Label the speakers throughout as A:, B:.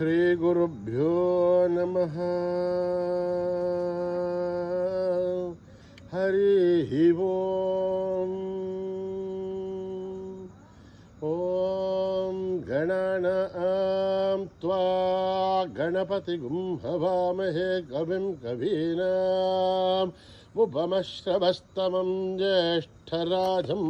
A: श्रीगुरुभ्यो नमः। हरिः ओम्। ॐ गणानां त्वा गणपतिगुं हवामहे कविं कवीनाम् उपमश्रवस्तमं ज्येष्ठराजं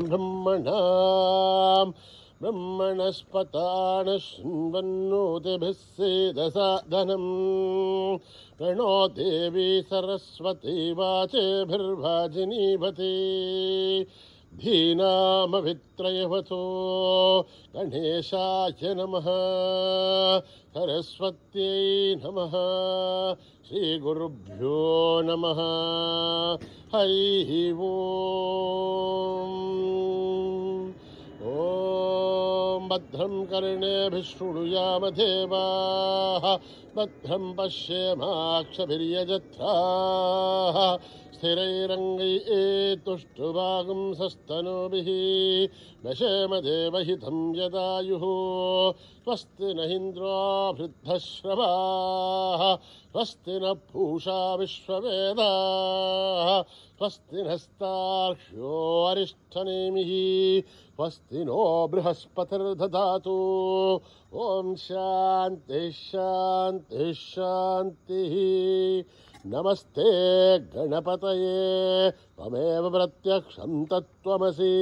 A: ब्रह्मणस्पतान् शृण्वन्नोतिभिः सीदसादनं प्रणो देवी सरस्वती वाचेभिर्वाजिनीवती धीनामभित्रयवतो गणेशाय नमः सरस्वत्यै नमः श्रीगुरुभ्यो नमः हरिः ओम्। ॐ भद्रं कर्णेभिः शृणुयाम देवाः भद्रं पश्येमाक्षभिर्यजत्राः स्थिरैरङ्गैस्तुष्टुवागुंसस्तनूभिः नशेम देवहितं यदायुः स्वस्ति न इन्द्रो वृद्धश्रवाः स्वस्ति न पूषा विश्ववेदाः स्वस्ति नस्तार्क्ष्यो अरिष्ठनेमिः स्वस्ति नो बृहस्पतिर्दधातु। ॐ शान्ति शान्ति शान्तिः। नमस्ते गणपतये त्वमेव प्रत्यक्षं तत्त्वमसि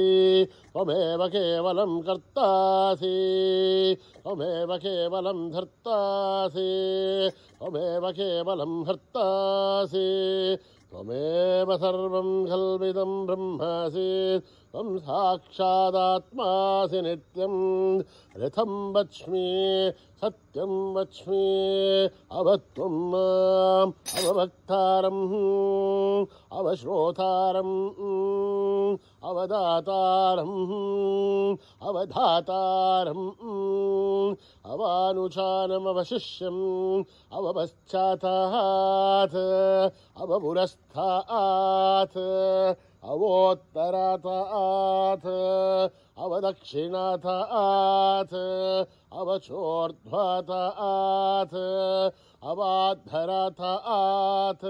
A: त्वमेव केवलं कर्तासि त्वमेव केवलं धर्तासि त्वमेव केवलं हर्तासि त्वमेव सर्वं कल्पितं ब्रह्मासि त्वं साक्षादात्मासि नित्यं ऋतं वच्मि सत्यं वच्मि अवत्वं माम् अवभक्तारम् अवश्रोतारम् अवदातारम् अवधातारम् अवानुचानमवशिष्यम् अवपश्चातात् अवपुरस्तात् अवोत्तरातात् अवदक्षिणातात् अवचोर्ध्वातात् अवाद्धरातात्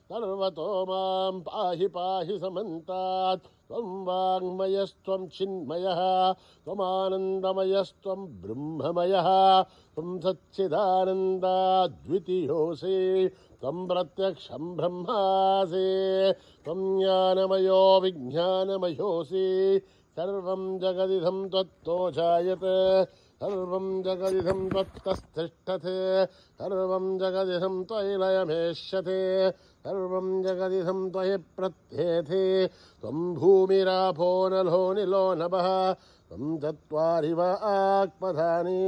A: सर्वतो मां पाहि पाहि समन्तात् त्वं वाङ्मयस्त्वं चिन्मयः त्वमानन्दमयस्त्वं ब्रह्ममयः त्वं सच्चिदानन्दाद्वितीयोऽसि त्वं प्रत्यक्षं ब्रह्मासि त्वं ज्ञानमयो विज्ञानमयोऽसि सर्वं जगदिदं त्वत्तो जायते सर्वं जगदिदं त्वत्तस्तिष्ठते सर्वं जगदिदं त्वयि लयमेष्यते सर्वं जगदिदं त्वयि प्रत्येते त्वं भूमिरापो नलो निलो नभः त्वं चत्वारि वाक्पदानि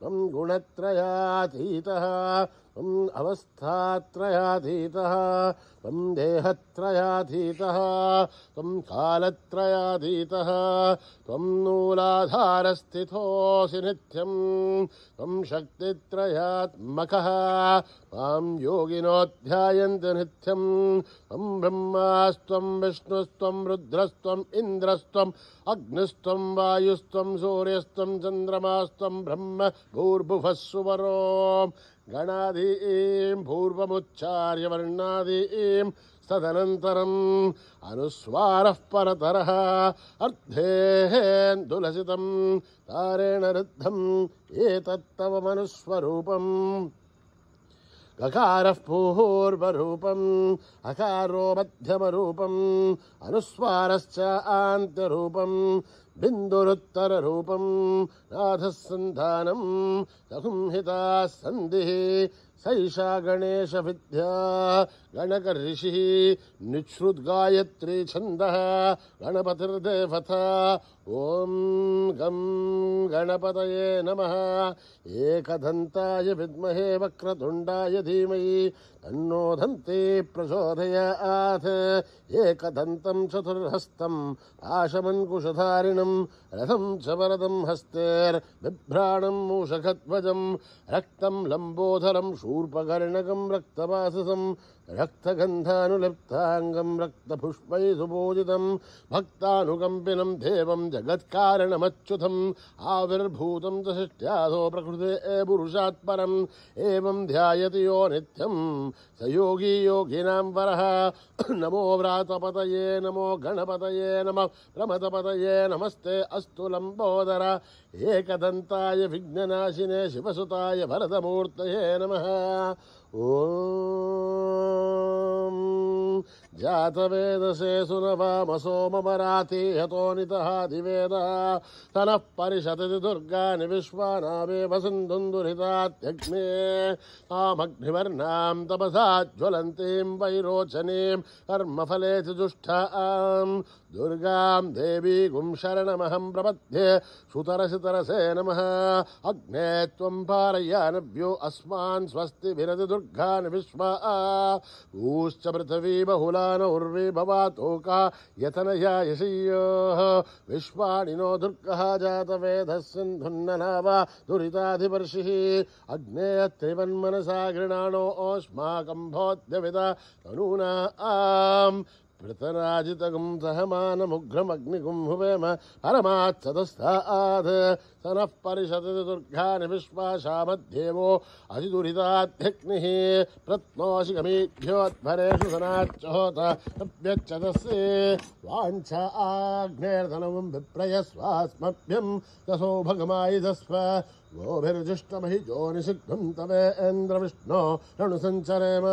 A: त्वं गुणत्रयातीतः त्वम् अवस्थात्रयातीतः त्वं देहत्रयातीतः त्वं कालत्रयातीतः त्वं मूलाधारस्थितोऽसि नित्यं त्वं शक्तित्रयात्मकः त्वां योगिनो ध्यायन्ति नित्यं त्वं ब्रह्मास्त्वं विष्णुस्त्वं रुद्रस्त्वम् इन्द्रस्त्वम् अग्निस्त्वं वायुस्त्वं सूर्यस्त्वं चन्द्रमास्त्वं ब्रह्म भूर्भुवः सुवरो गणादीं पूर्वमुच्चार्य वर्णादीं तदनन्तरम् अनुस्वारः परतरः अर्धेन्दुलसितं तारेण रुद्धम् एतत्तव मनुस्वरूपम् गकारः पूर्वरूपम् अकारो मध्यमरूपम् अनुस्वारश्च आन्त्यरूपम् बिन्दुरुत्तररूपम् नाथः सन्धानम् संहिता सन्धिः सैषा गणेशविद्या गणकऋषिः निःश्रुद्गायत्री छन्दः गणपतिर्देवता ॐ गं गणपतये नमः एकदन्ताय विद्महे वक्रतुण्डाय धीमहि तन्नो दन्ती प्रचोदयात् एकदन्तं चतुर्हस्तं पाशमङ्कुशधारिणं रथं च वरदं हस्तेर्बिभ्राणं मूषकध्वजं रक्तं लम्बोदरं शूर्पकर्णकं रक्तवाससं రక్తగంధానులిప్తాంగం రక్తపుష్పై సుపూజితం భక్తానుకంపినం దేవం జగత్కారణమచ్యుతం ఆవిర్భూతం చ షష్ట్యాదో ప్రకృతే పురుషాత్ పరం ఏవం ధ్యాయతి యో నిత్యం స యోగీ యోగినాం వరః. నమో వ్రాతపతయే నమో గణపతయే నమః ప్రమథపతయే నమస్తే అస్తు లంబోదర ఏకదంతాయ విఘ్ననాశినే శివసుతాయ వరదమూర్తయే నమః. ఓం జాతవేదసే సునవామసోమరాతి హతోనితః దివేద తనః పరిషతతి దుర్గాని విశ్వానామేవ సింధుందురితాత్యగ్నే తామగ్నివర్ణాం తపసా జ్వలంతీం వైరోచనీం కర్మఫలే చ జుష్టాం దుర్గాం దేవీగుం శరణమహం ప్రపద్యే సుతరసితరసే నమః. అగ్నే త్వం పారయానవ్యో అస్మాన్ స్వస్తి విరతి దుర్గాని విశ్వా ఊశ్చ పృథివీ బహుళాన ఉర్వీ భవాతోకా యతనయా యశయ్యోః విశ్వాణినో దుర్గః జాతవేదः సింధున్ననావా దురితాధివర్షిః. అగ్నే త్రివన్మనసా గృణాణో ఓష్మాకం భోద్యవిద తనూనాం పృతరాజితగం సహమానముగ్రమగ్నిగుం హువేమ పరమాచ్చతస్థాద్ సనః పరిషతతి దుర్గాని విశ్వాశామధ్యేవో అధిదురితాధ్యగ్నిః ప్రత్నోషి గమీభ్యోద్భరేషు సనాచ్చోత తభ్యచ్చతస్సే వాంఛ ఆగ్నేర్ధనవం విప్రయస్వాస్మభ్యం తసోభగమాయిదస్వ గోభిర్జుష్టమహి జోనిషిగ్ధం తవేంద్ర విష్ణో రణుసంచరేమ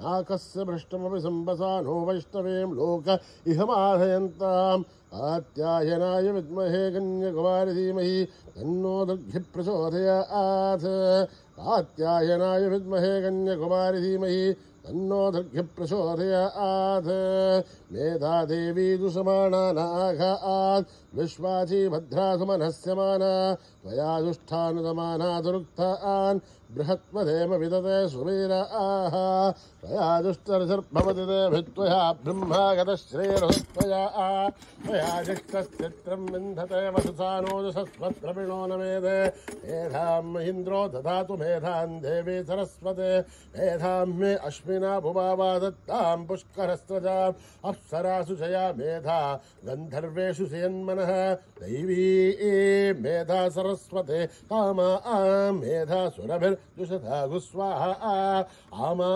A: నాకస్య భృష్టమపి సంవసానో వైష్ణవీం లోక ఇహమాధయంతాం ఆత్యాయనాయ విద్మహే కన్యకుమారి ధీమహి తన్నో దుర్గి ప్రచోదయాత్. ఆత్యాయనాయ విద్మహే కన్యకుమారి ధీమహి తన్నో దుర్గి ప్రచోదయాత్. మేధాదేవీ దుసమానా నాఘాత్ విశ్వాచీ భద్రాసు మనస్యమానా త్వయా దుష్టానుదమానా దురుక్తాన్ బృహత్మదేమ విదతే సువీరాః. త్వయా దుష్టర్షర్భవతి దేభిత్వయా బ్రహ్మాగతశ్రేయస్త్వయా త్వయా జిష్టశ్చిత్రం వింధతే వసుసానోజసస్వద్రవిణో నమేదే. మేధాం మహీంద్రో దదాతు మేధాం దేవీ సరస్వతే మేధాం మే అశ్వినా భువావా దత్తాం పుష్కరస్రజాం అప్సరాసు చయా మేధా గంధర్వేషు శయన్మనః దైవీ మేధా సరస్వతే కామా మేధా సురభిర్దుషధా గుస్వాహా ఆమా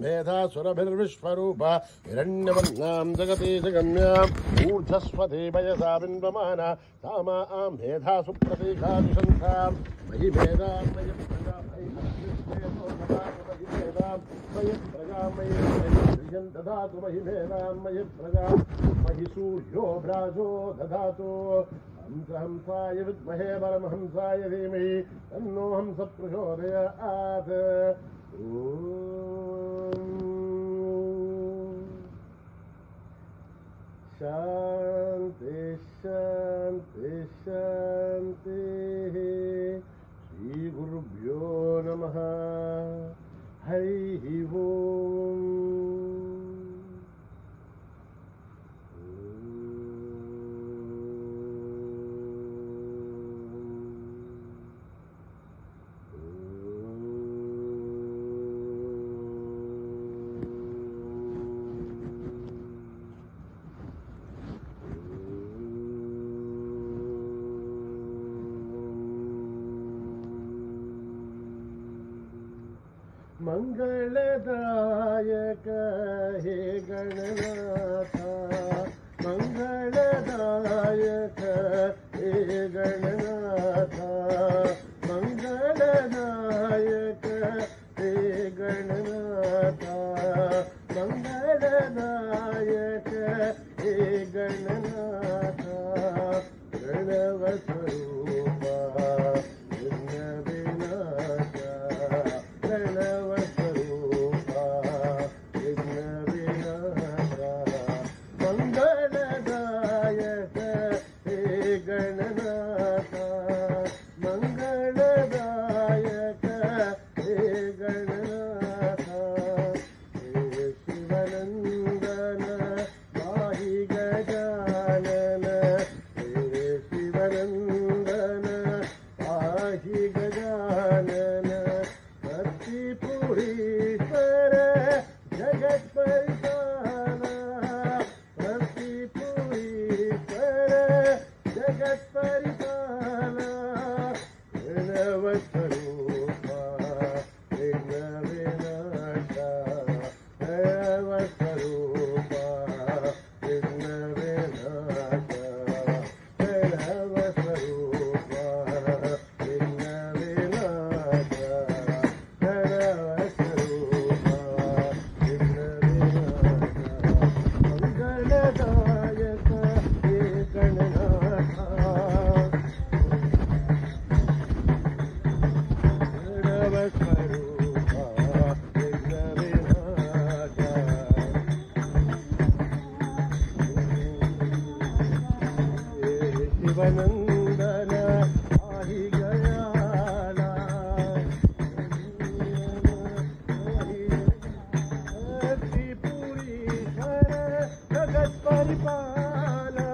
A: మేధా సురభిర్విశ్వరూప హిరణ్యవర్ణాం జగతి జగమ్యాం ఊర్ధ్వస్వతే వయసా బింబమానా కామా మేధా సుప్రతీకాదుషంతాం మయి మేధా మయి ప్రజా మయి మయి ప్రజా మయి దదాతు మయి మేధాం మయి ప్రజా మయి సూర్యో భ్రాజో దదాతు. హంసాయ విద్మహే పరమహంసాయ ధీమహి తన్నో హంస ప్రచోదయాత్. శాంతి శాంతి శాంతి. శ్రీ గురుభ్యో నమః. హరి ఓం. मंगलदायक हे गणनाथ मंगलदायक हे गणनाथ मंगलदायक हे गणनाथ मंगलदायक हे गणनाथ गणवस्वरूपा मंगलदायक हे शिवनंदन आही गयाला त्रिपुरीश्वर जगत परिपाला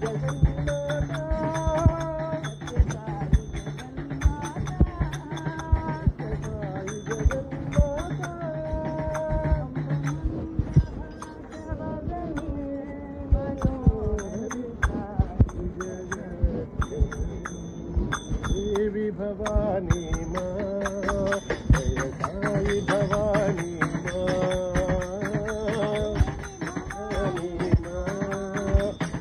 A: जगन्माता देवी भवानी माँ जय साई भवानी माँ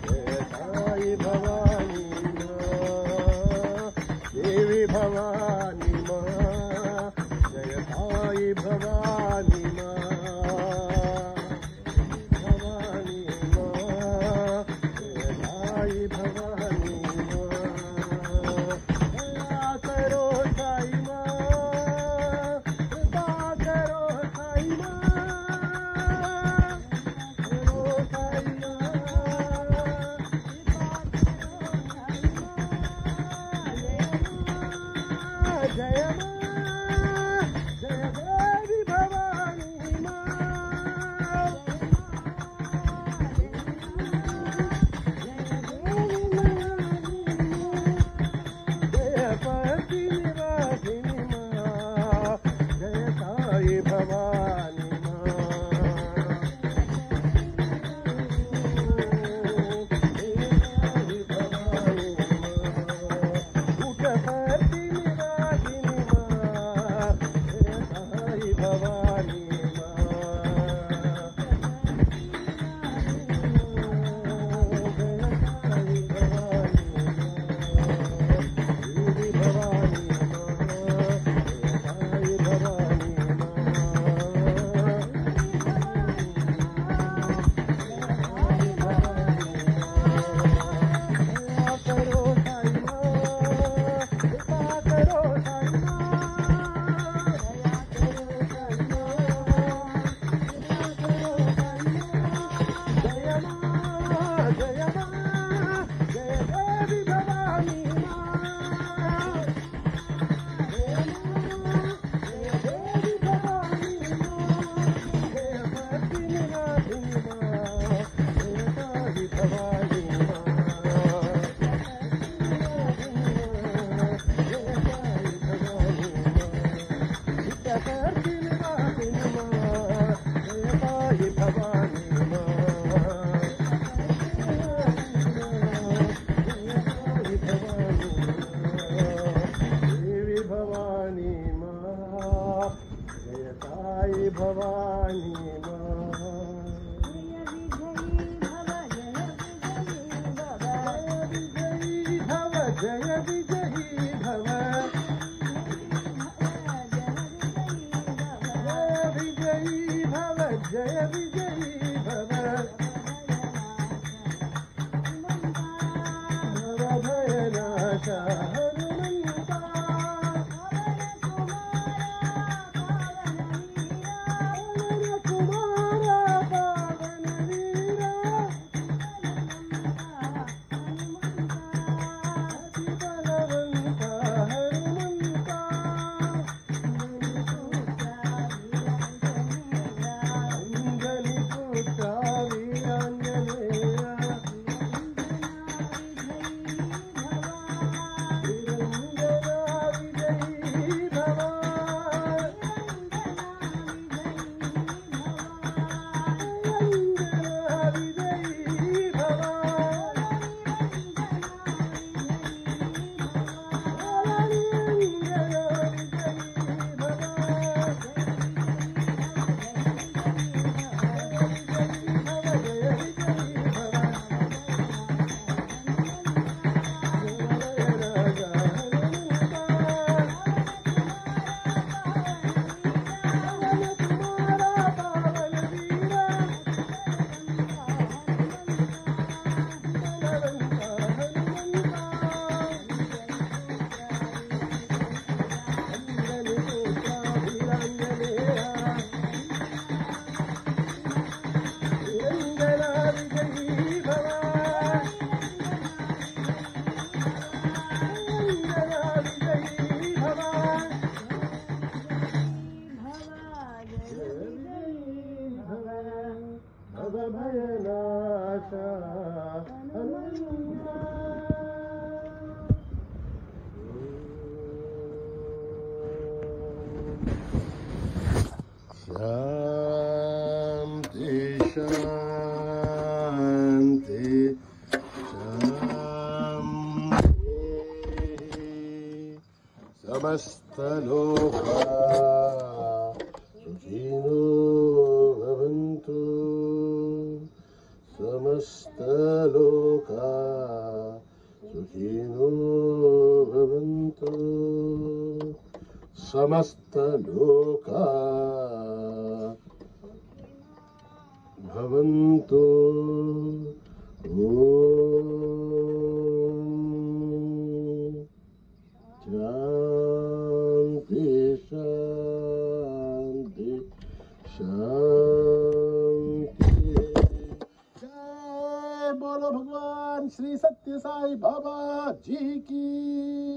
A: जय साई भवानी माँ देवी भवानी माँ जय साई भवानी माँ भवानी माँ जय साई भवानी माँ करो साई समस्त लोका सुखिनो भवन्तु समस्त लोका सुखिनो भवन्तु समस्त लोका भवन्तु शांति शांति शांति। जय बोलो भगवान श्री सत्य साई बाबा जी की।